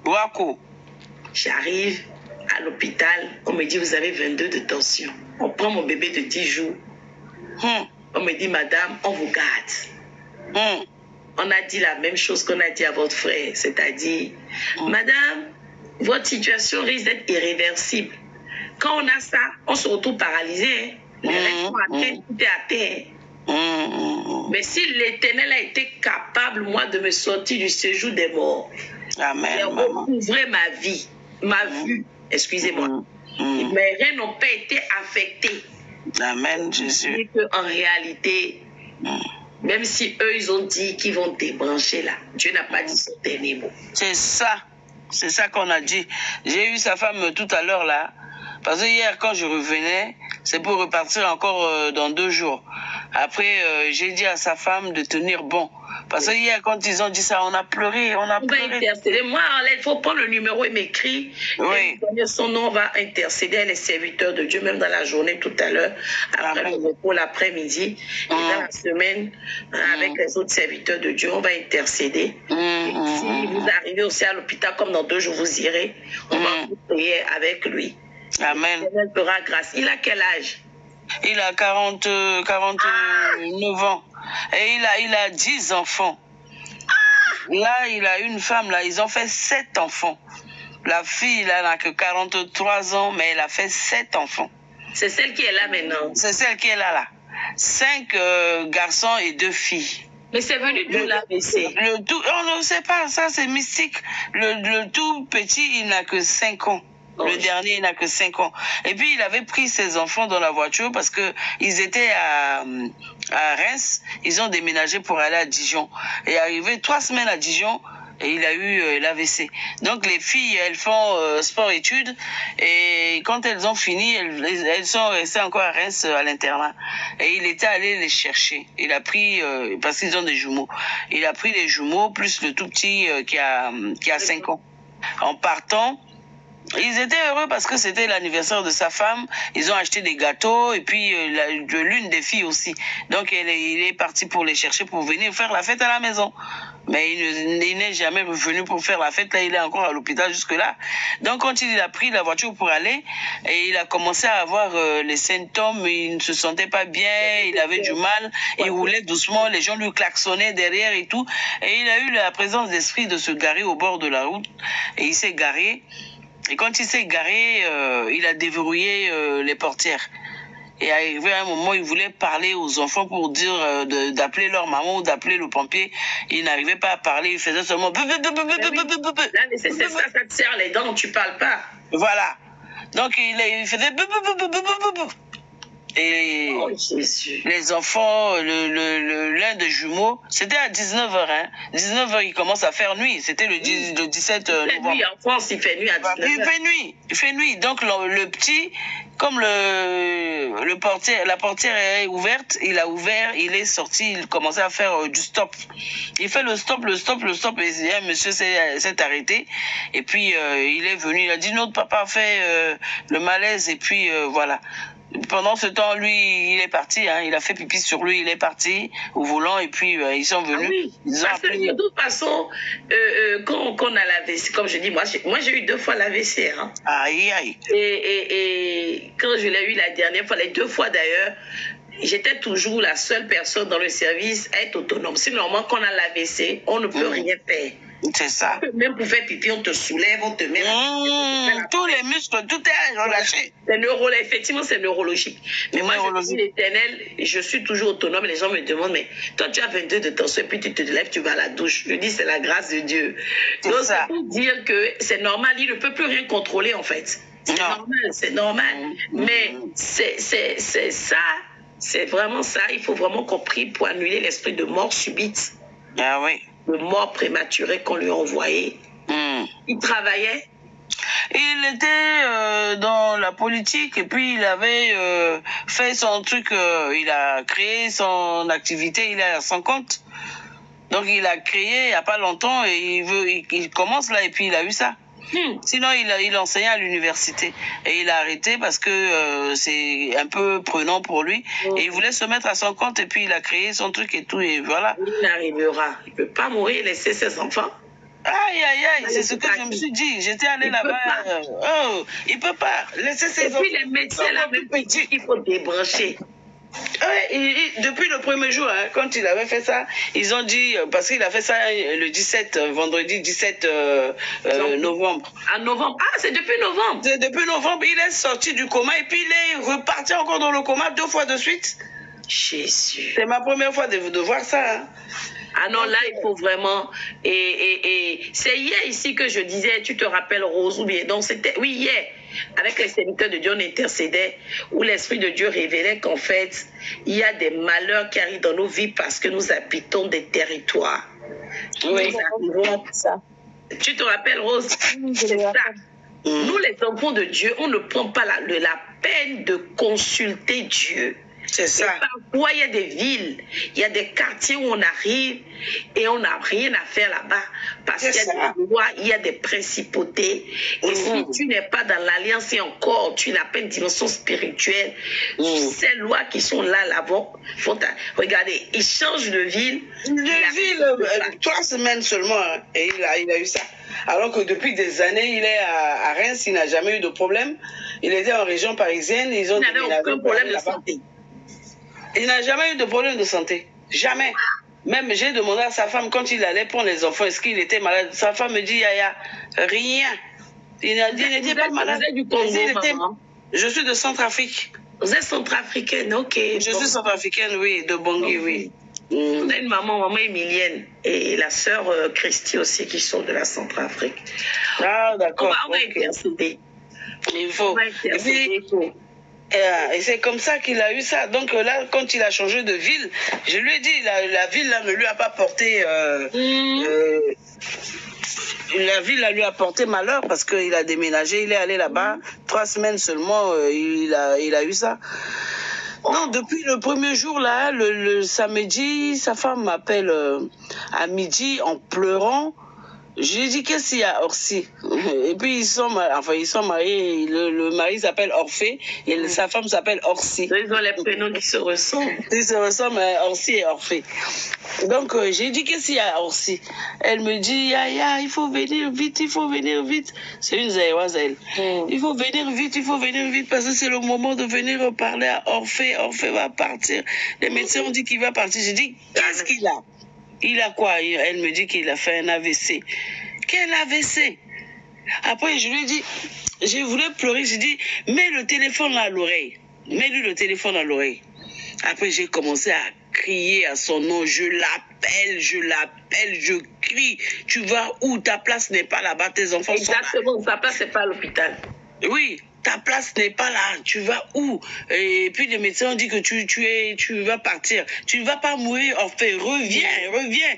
[SPEAKER 5] Wako.
[SPEAKER 2] J'arrive à l'hôpital, on me dit, vous avez 22 de tension. On prend mon bébé de 10 jours. On me dit, madame, on vous garde. On a dit la même chose qu'on a dit à votre frère, c'est-à-dire, madame, votre situation risque d'être irréversible. Quand on a ça, on se retrouve paralysé. Les règles sont à terre, tout est à terre. Mais si l'Éternel a été capable, moi, de me sortir du séjour des morts, de recouvrer ma vie, ma vue, excusez-moi, mes reins n'ont pas été affectés.
[SPEAKER 5] Amen, Jésus.
[SPEAKER 2] En réalité, même si eux, ils ont dit qu'ils vont débrancher là, Dieu n'a pas dit son dernier mot.
[SPEAKER 5] C'est ça qu'on a dit. J'ai eu sa femme tout à l'heure là, parce que hier quand je revenais, c'est pour repartir encore dans 2 jours. Après, j'ai dit à sa femme de tenir bon. Parce que hier, quand ils ont dit ça, on a pleuré, on a pleuré.
[SPEAKER 2] Va intercéder. Moi, il faut prendre le numéro et m'écrire. Oui. Et son nom, on va intercéder à les serviteurs de Dieu, même dans la journée tout à l'heure, après le repos l'après-midi. Et dans la semaine, avec les autres serviteurs de Dieu, on va intercéder. Et si vous arrivez aussi à l'hôpital, comme dans 2 jours, vous irez, on va vous prier avec lui.
[SPEAKER 5] Amen.
[SPEAKER 2] Il fera grâce. Il a quel âge?
[SPEAKER 5] Il a 49 ans. Et il a 10 enfants. Là, il a une femme, là, ils ont fait 7 enfants. La fille, là, n'a que 43 ans, mais elle a fait 7 enfants.
[SPEAKER 2] C'est celle qui est là maintenant.
[SPEAKER 5] C'est celle qui est là. 5 garçons et 2 filles.
[SPEAKER 2] Mais c'est venu d'où l'AVC?
[SPEAKER 5] On ne sait pas, ça c'est mystique. Le tout petit, il n'a que 5 ans. Le dernier, il n'a que 5 ans. Et puis, il avait pris ses enfants dans la voiture parce que ils étaient à Reims. Ils ont déménagé pour aller à Dijon. Et arrivé 3 semaines à Dijon, et il a eu l'AVC. Donc, les filles, elles font sport-études. Et quand elles ont fini, elles sont restées encore à Reims à l'internat. Et il était allé les chercher. Il a pris, parce qu'ils ont des jumeaux, il a pris les jumeaux plus le tout petit qui a 5 ans. En partant, ils étaient heureux parce que c'était l'anniversaire de sa femme. Ils ont acheté des gâteaux et puis l'une des filles aussi. Donc il est parti pour les chercher pour venir faire la fête à la maison. Mais il n'est jamais revenu pour faire la fête. Là, il est encore à l'hôpital jusque-là. Donc quand il a pris la voiture pour aller, et il a commencé à avoir les symptômes, il ne se sentait pas bien, il avait du mal, il roulait doucement, les gens lui klaxonnaient derrière et tout. Et il a eu la présence d'esprit de se garer au bord de la route. Et il s'est garé. Et quand il s'est garé, il a déverrouillé les portières. Et arrivé à un moment, il voulait parler aux enfants pour dire d'appeler leur maman ou d'appeler le pompier. Il n'arrivait pas à parler, il faisait seulement... Là,
[SPEAKER 2] mais c'est ça, ça te serre les dents, tu parles pas.
[SPEAKER 5] Voilà. Donc, il faisait... Et les enfants, l'un des jumeaux, c'était à 19h. Hein. 19h, il commence à faire nuit. C'était le 17 novembre.
[SPEAKER 2] En France, il fait nuit à 19h.
[SPEAKER 5] Il fait nuit. Donc, le petit, comme la portière est ouverte, il a ouvert, il est sorti, il commençait à faire du stop. Il fait le stop, et un monsieur s'est arrêté. Et puis, il est venu, il a dit, notre papa a fait le malaise, et puis voilà. Pendant ce temps, lui, il est parti, hein, il a fait pipi sur lui, il est parti au volant, et puis ils sont venus.
[SPEAKER 2] Ah oui, parce que de toute façon, quand on a l'AVC, comme je dis, moi j'ai eu 2 fois l'AVC. Hein.
[SPEAKER 5] Aïe, aïe.
[SPEAKER 2] Et quand je l'ai eu la dernière fois, les 2 fois d'ailleurs, j'étais toujours la seule personne dans le service à être autonome. C'est normal qu'on a l'AVC, on ne peut rien faire.
[SPEAKER 5] C'est ça.
[SPEAKER 2] Même pour faire pipi, on te soulève, on te met...
[SPEAKER 5] tous les muscles, tout est relâché.
[SPEAKER 2] Effectivement, c'est neurologique. Mais moi, je dis l'éternel, je suis toujours autonome. Les gens me demandent, mais toi, tu as 22 de tension et puis tu te lèves, tu vas à la douche. Je dis, c'est la grâce de Dieu. Donc, c'est pour dire que c'est normal. Il ne peut plus rien contrôler, en fait. C'est normal. Mais c'est ça. C'est vraiment ça. Il faut vraiment qu'on prie pour annuler l'esprit de mort subite.
[SPEAKER 5] Ah oui.
[SPEAKER 2] De mort prématurée qu'on lui a envoyé. Il travaillait.
[SPEAKER 5] Il était dans la politique et puis il avait fait son truc, il a créé son activité, il est à son compte. Donc il a créé il n'y a pas longtemps et il commence là et puis il a eu ça. Sinon il enseignait à l'université et il a arrêté parce que c'est un peu prenant pour lui et il voulait se mettre à son compte et puis il a créé son truc et tout et voilà.
[SPEAKER 2] Il arrivera, il ne peut pas mourir et laisser ses enfants.
[SPEAKER 5] Aïe, aïe, aïe, c'est ce que je me suis dit. J'étais allée là-bas. Il peut pas laisser ses enfants.
[SPEAKER 2] Et puis les médecins là même dit qu'il faut débrancher.
[SPEAKER 5] Depuis le premier jour, hein, quand il avait fait ça, ils ont dit, parce qu'il a fait ça le 17, vendredi 17 novembre.
[SPEAKER 2] En novembre. Ah, c'est depuis novembre.
[SPEAKER 5] C'est depuis novembre, il est sorti du coma et puis il est reparti encore dans le coma 2 fois de suite.
[SPEAKER 2] Jésus.
[SPEAKER 5] C'est ma première fois de voir ça. Hein.
[SPEAKER 2] Ah non, là, il faut vraiment... Et c'est hier ici que je disais, tu te rappelles, Rose, ou bien... Donc, c'était... Oui, hier, avec les serviteurs de Dieu, on intercédait, où l'Esprit de Dieu révélait qu'en fait, il y a des malheurs qui arrivent dans nos vies parce que nous habitons des territoires.
[SPEAKER 5] Oui,
[SPEAKER 2] ça. Tu te rappelles, Rose? C'est ça. Nous, les enfants de Dieu, on ne prend pas la peine de consulter Dieu.
[SPEAKER 5] C'est ça.
[SPEAKER 2] Parfois, il y a des villes, il y a des quartiers où on arrive et on n'a rien à faire là-bas. Parce qu'il y a des lois, il y a des principautés. Et si tu n'es pas dans l'alliance et encore, tu n'as pas une dimension spirituelle, ces lois qui sont là-bas, regardez, ils changent de ville.
[SPEAKER 5] 3 semaines seulement, hein, et il a eu ça. Alors que depuis des années, il est à Reims, il n'a jamais eu de problème. Il était en région parisienne, ils ont
[SPEAKER 2] il n'avait aucun problème de santé.
[SPEAKER 5] Il n'a jamais eu de problème de santé. Jamais. Même j'ai demandé à sa femme quand il allait prendre les enfants, est-ce qu'il était malade? Sa femme me dit, Yaya, rien. Il n'était pas malade.
[SPEAKER 2] Vous êtes du Congo,
[SPEAKER 5] je suis de Centrafrique.
[SPEAKER 2] Vous êtes centrafricaine, ok.
[SPEAKER 5] Je suis centrafricaine, oui, de Bangui, oui.
[SPEAKER 2] On a une maman Emilienne et la sœur Christy aussi qui sont de la Centrafrique.
[SPEAKER 5] Ah, d'accord.
[SPEAKER 2] On va intercéder.
[SPEAKER 5] Il faut. Et c'est comme ça qu'il a eu ça. Donc là, quand il a changé de ville, je lui ai dit, la ville là ne lui a pas porté... la ville lui a porté malheur parce qu'il a déménagé, il est allé là-bas, 3 semaines seulement, il a eu ça. Non, depuis le premier jour là, le samedi, sa femme m'appelle à midi en pleurant. Je lui ai dit, qu'est-ce qu'il y a, Orsi? Et puis ils sont mariés, le mari s'appelle Orphée et sa femme s'appelle Orsi.
[SPEAKER 2] Ils ont les prénoms qui se ressemblent.
[SPEAKER 5] Ils se ressemblent, Orsi et Orphée. Donc j'ai dit, qu'est-ce qu'il y a, Orsi? Elle me dit, Yaya, il faut venir vite, il faut venir vite. C'est une Zaïroise, elle. Il faut venir vite parce que c'est le moment de venir parler à Orphée. Orphée va partir. Les médecins ont dit qu'il va partir. J'ai dit, qu'est-ce qu'il a? Il a quoi? Elle me dit qu'il a fait un AVC. Quel AVC? Après, je lui ai dit, je voulais pleurer. J'ai dit, mets le téléphone à l'oreille. Mets-lui le téléphone à l'oreille. Après, j'ai commencé à crier à son nom. Je l'appelle, je crie. Tu vas où? Ta place n'est pas là-bas, tes enfants sont là.
[SPEAKER 2] Exactement, sa place n'est pas à l'hôpital.
[SPEAKER 5] Oui, ta place n'est pas là, tu vas où? Et puis les médecins ont dit que tu vas partir. Tu ne vas pas mourir, enfin, reviens.